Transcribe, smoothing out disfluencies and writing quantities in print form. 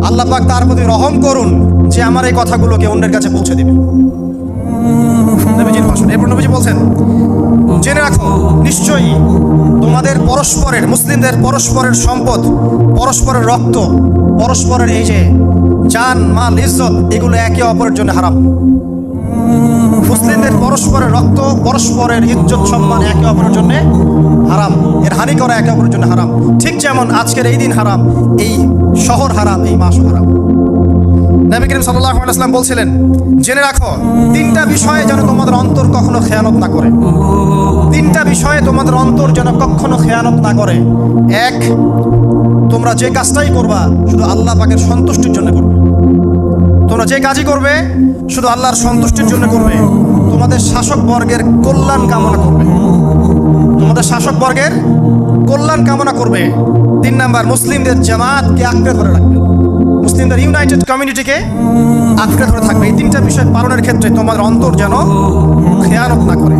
আল্লাহ পাক তার প্রতি রহম করুন যে আমার এই কথাগুলোকে অন্যের কাছে পৌঁছে দেবে। নবীজির ভাষণ। এরপর নবীজি বলছেন, জেনে রাখো নিশ্চয়ই তোমাদের পরস্পরের, মুসলিমদের পরস্পরের সম্পদ, পরস্পরের রক্ত, পরস্পরের এই যে জান মাল ইজ্জত, এগুলো একে অপরের জন্য হারাম। মুসলিমদের পরস্পরের রক্ত, পরস্পরের ইজ্জত সম্মান একে অপরের জন্য হারাম। এর হানি করা একে অপরের জন্য হারাম। ঠিক যেমন আজকের এই দিন হারাম, এই শহর হারাম, এই মাসও হারাম। নবী করিম সাল্লাল্লাহু আলাইহি ওয়াসাল্লাম বলছিলেন, জেনে রাখো তিনটা বিষয়ে যেন তোমাদের অন্তর কখনো খেয়ানত না করে। তিনটা বিষয়ে তোমাদের অন্তর যেন কখনো খেয়ানত না করে। এক, তোমরা যে কাজটাই করবা শুধু আল্লাহ পাকের সন্তুষ্টির জন্য করবে। তোমরা যে কাজই করবে শুধু আল্লাহর সন্তুষ্টির জন্য করবে। তোমাদের শাসক বর্গের কল্যাণ কামনা করবে। তোমাদের শাসক বর্গের কল্যাণ কামনা করবে। 3 নাম্বার, মুসলিমদের জামাতকে আঁকড়ে ধরে রাখবে। মুসলিমদের ইউনাইটেড কমিউনিটিকে আঁকড়ে ধরে থাকবে। এই তিনটা বিষয় পালনের ক্ষেত্রে তোমাদের অন্তর যেন খেয়ানত না করে।